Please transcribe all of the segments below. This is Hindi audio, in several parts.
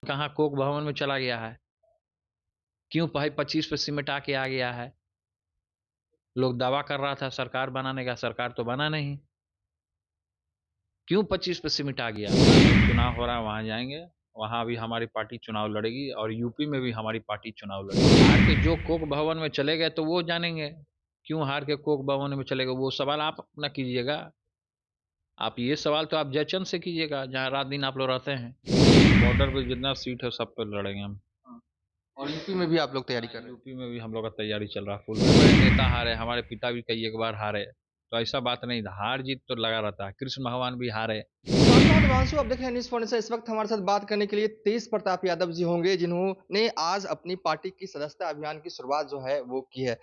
कहाँ कोक भवन में चला गया है? क्यों भाई 25 पे सिमटा के आ गया है? लोग दावा कर रहा था सरकार बनाने का, सरकार तो बना नहीं। क्यों 25 पे सिमटा गया? चुनाव हो रहा है, वहां जाएंगे, वहां भी हमारी पार्टी चुनाव लड़ेगी और यूपी में भी हमारी पार्टी चुनाव लड़ेगी। हार के जो कोक भवन में चले गए तो वो जानेंगे क्यों हार के कोक भवन में चले गए। वो सवाल आप न कीजिएगा, आप ये सवाल तो आप जयचंद से कीजिएगा जहाँ रात दिन आप लोग रहते हैं। बॉर्डर पे जितना सीट है सब पे लड़ेंगे हम। और यूपी में भी आप लोग तैयारी कर रहे हैं? यूपी में भी हम लोग का तैयारी चल रहा है फुल। बड़े नेता हारे, हमारे पिता भी कई एक बार हारे, तो ऐसा बात नहीं था, हार जीत तो लगा रहता है। कृष्ण भगवान भी हारे। नमस्कार देवांशु, आप देख रहे हैं न्यूज़ फॉरेंसिक। इस वक्त हमारे साथ बात करने के लिए तेज प्रताप यादव जी होंगे, जिन्होंने आज अपनी पार्टी की सदस्यता अभियान की शुरुआत जो है वो की है।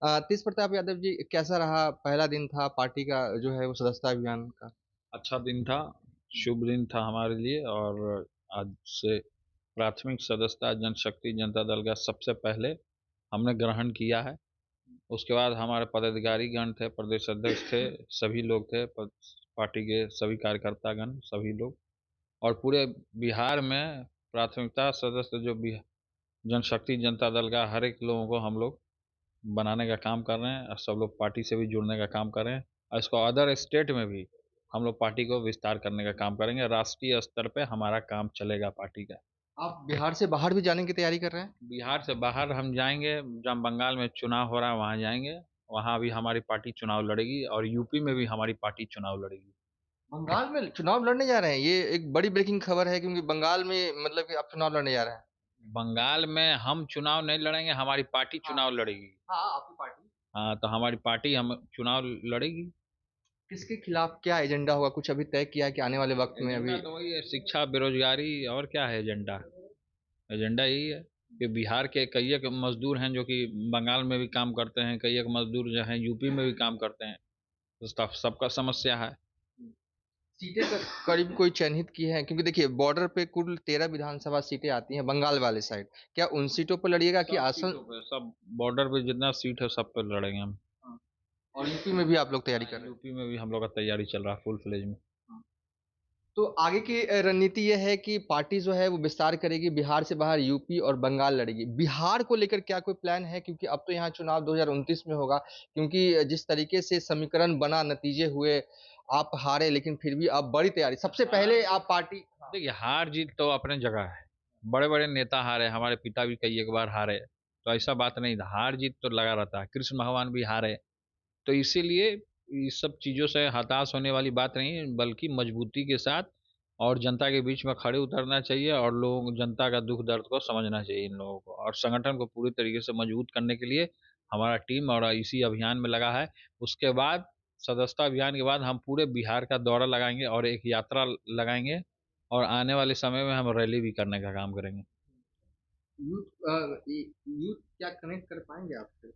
तेज प्रताप यादव जी, कैसा रहा पहला दिन था पार्टी का जो है वो सदस्यता अभियान का? अच्छा दिन था, शुभ दिन था हमारे लिए। और आज से प्राथमिक सदस्यता जनशक्ति जनता दल का सबसे पहले हमने ग्रहण किया है। उसके बाद हमारे पदाधिकारी गण थे, प्रदेश अध्यक्ष थे, सभी लोग थे, पार्टी के सभी कार्यकर्तागण सभी लोग। और पूरे बिहार में प्राथमिकता सदस्य जो भी जनशक्ति जनता दल का हर एक लोगों को हम लोग बनाने का काम कर रहे हैं और सब लोग पार्टी से भी जुड़ने का काम कर रहे हैं। और इसको अदर स्टेट में भी हम लोग पार्टी को विस्तार करने का काम करेंगे। राष्ट्रीय स्तर पे हमारा काम चलेगा पार्टी का। आप बिहार से बाहर भी जाने की तैयारी कर रहे हैं? बिहार से बाहर हम जाएंगे, जब बंगाल में चुनाव हो रहा है वहाँ जाएंगे, वहाँ भी हमारी पार्टी चुनाव लड़ेगी और यूपी में भी हमारी पार्टी चुनाव लड़ेगी। बंगाल में चुनाव लड़ने जा रहे हैं, ये एक बड़ी ब्रेकिंग खबर है, क्योंकि बंगाल में मतलब कि आप चुनाव लड़ने जा रहे हैं। बंगाल में हम चुनाव नहीं लड़ेंगे, हमारी पार्टी हाँ, चुनाव लड़ेगी। हाँ, आपकी पार्टी। हाँ, तो हमारी पार्टी हम चुनाव लड़ेगी। किसके खिलाफ क्या एजेंडा होगा, कुछ अभी तय किया है कि आने वाले वक्त में एजेंडा अभी? तो वही है, शिक्षा, बेरोजगारी, और क्या है एजेंडा? एजेंडा यही है कि बिहार के कई एक मजदूर हैं जो कि बंगाल में भी काम करते हैं, कई एक मजदूर जो हैं यूपी में भी काम करते हैं, तो सबका समस्या है। सीटें करीब कोई चिन्हित की है, क्योंकि देखिए बॉर्डर पे कुल 13 विधानसभा सीटें आती हैं बंगाल वाले साइड। क्या उन सीटों पर लड़िएगा कि सब आसन? सीटों पे, सब बॉर्डर पे जितना सीट है सब पे लड़ेंगे हम। और यूपी में भी आप लोग तैयारी कर रहे हैं? यूपी में भी हम लोग का तैयारी चल रहा है फुल फ्लेज में। तो आगे की रणनीति ये है कि पार्टी जो है वो विस्तार करेगी, बिहार से बाहर यूपी और बंगाल लड़ेगी। बिहार को लेकर क्या कोई प्लान है, क्योंकि अब तो यहाँ चुनाव 2029 में होगा, क्योंकि जिस तरीके से समीकरण बना, नतीजे हुए, आप हारे, लेकिन फिर भी आप बड़ी तैयारी सबसे पहले आप पार्टी। हाँ। देखिए, हार जीत तो अपने जगह है। बड़े बड़े नेता हारे, हमारे पिता भी कई एक बार हारे, तो ऐसा बात नहीं था, हार जीत तो लगा रहता है। कृष्ण भगवान भी हारे, तो इसीलिए इस सब चीज़ों से हताश होने वाली बात नहीं है, बल्कि मजबूती के साथ और जनता के बीच में खड़े उतरना चाहिए और लोग जनता का दुख दर्द को समझना चाहिए इन लोगों को। और संगठन को पूरी तरीके से मजबूत करने के लिए हमारा टीम और इसी अभियान में लगा है। उसके बाद सदस्यता अभियान के बाद हम पूरे बिहार का दौरा लगाएंगे और एक यात्रा लगाएंगे और आने वाले समय में हम रैली भी करने का काम करेंगे। यूथ क्या कनेक्ट कर पाएंगे आपसे?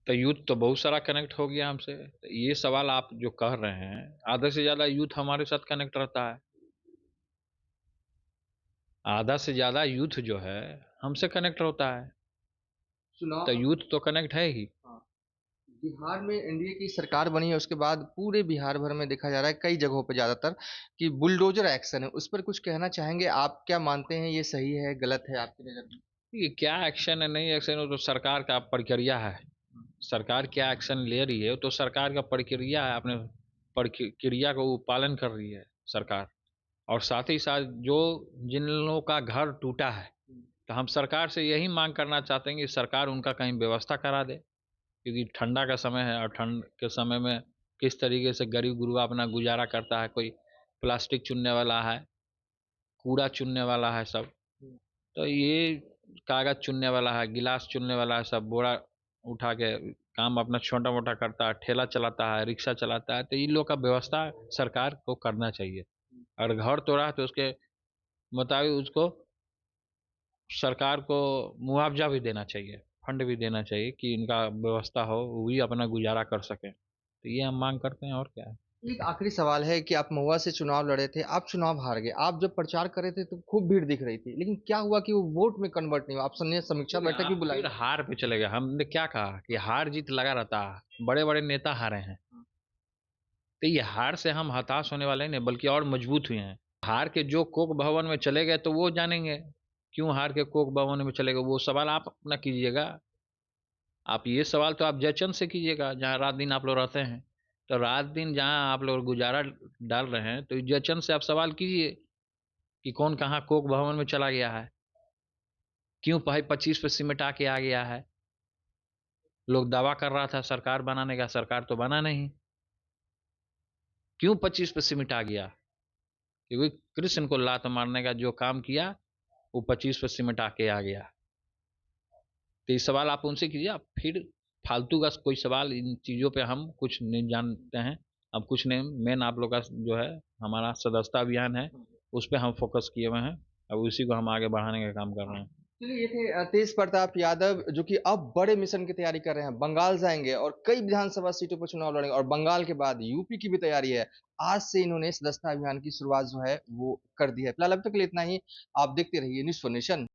तो यूथ तो बहुत सारा कनेक्ट हो गया हमसे। तो ये सवाल आप जो कह रहे हैं, आधे से ज़्यादा यूथ हमारे साथ कनेक्ट रहता है। आधा से ज़्यादा यूथ जो है हमसे कनेक्ट होता है, तो चुनाव। यूथ तो कनेक्ट है ही। हाँ। बिहार में एनडीए की सरकार बनी है, उसके बाद पूरे बिहार भर में देखा जा रहा है, कई जगहों पे ज्यादातर, कि बुलडोजर एक्शन है। उस पर कुछ कहना चाहेंगे? आप क्या मानते हैं, ये सही है गलत है आपकी नजर में? ये क्या एक्शन है नहीं एक्शन, वो तो सरकार का प्रक्रिया है। सरकार क्या एक्शन ले रही है वो तो सरकार का प्रक्रिया है, अपने प्रक्रिया को वो पालन कर रही है सरकार। और साथ ही साथ जो जिन लोगों का घर टूटा है, तो हम सरकार से यही मांग करना चाहते हैं कि सरकार उनका कहीं व्यवस्था करा दे। क्योंकि ठंडा का समय है और ठंड के समय में किस तरीके से गरीब गुरबा अपना गुजारा करता है, कोई प्लास्टिक चुनने वाला है, कूड़ा चुनने वाला है सब, तो ये कागज चुनने वाला है, गिलास चुनने वाला है, सब बोरा उठा के काम अपना छोटा मोटा करता है, ठेला चलाता है, रिक्शा चलाता है, तो इन लोग का व्यवस्था सरकार को करना चाहिए। अगर घर तोड़ा है तो उसके मुताबिक उसको सरकार को मुआवजा भी देना चाहिए, फंड भी देना चाहिए कि इनका व्यवस्था हो, वो भी अपना गुजारा कर सकें। तो ये हम मांग करते हैं, और क्या है। एक आखिरी सवाल है कि आप महुआ से चुनाव लड़े थे, आप चुनाव हार गए, आप जब प्रचार कर रहे थे तो खूब भीड़ दिख रही थी, लेकिन क्या हुआ कि वो वोट में कन्वर्ट नहीं हुआ? आपने समीक्षा देखिए, बैठक भी आप बुलाई। फिर हार पे चले गए। हमने क्या कहा कि हार जीत लगा रहता है, बड़े बड़े नेता हारे हैं, तो ये हार से हम हताश होने वाले नहीं, बल्कि और मजबूत हुए हैं। हार के जो कोक भवन में चले गए तो वो जानेंगे क्यों हार के कोक भवन में चले गए, वो सवाल आप अपना कीजिएगा। आप ये सवाल तो आप जयचंद से कीजिएगा, जहाँ रात दिन आप लोग रहते हैं। तो रात दिन जहाँ आप लोग गुजारा डाल रहे हैं, तो जयचंद से आप सवाल कीजिए कि कौन कहाँ कोक भवन में चला गया है, क्यों भाई 25 पे सीमेंट आके आ गया है। लोग दावा कर रहा था सरकार बनाने का, सरकार तो बना नहीं, क्यों 25 पे सीमेंट आ गया? क्योंकि कृष्ण को लात मारने का जो काम किया, वो 25 पे सीमेंट आके आ गया। तो ये सवाल आप उनसे कीजिए। आप फिर फालतू का कोई सवाल, इन चीज़ों पे हम कुछ नहीं जानते हैं। अब कुछ नहीं, मेन आप लोग का जो है हमारा सदस्यता अभियान है, उस पर हम फोकस किए हुए हैं। अब उसी को हम आगे बढ़ाने का काम कर रहे हैं। चलिए, ये थे तेज प्रताप यादव, जो कि अब बड़े मिशन की तैयारी कर रहे हैं। बंगाल जाएंगे और कई विधानसभा सीटों पर चुनाव लड़ेंगे, और बंगाल के बाद यूपी की भी तैयारी है। आज से इन्होंने सदस्यता अभियान की शुरुआत जो है वो कर दी है। फिलहाल अब तक के लिए इतना ही। आप देखते रहिए न्यूज़ फॉर नेशन।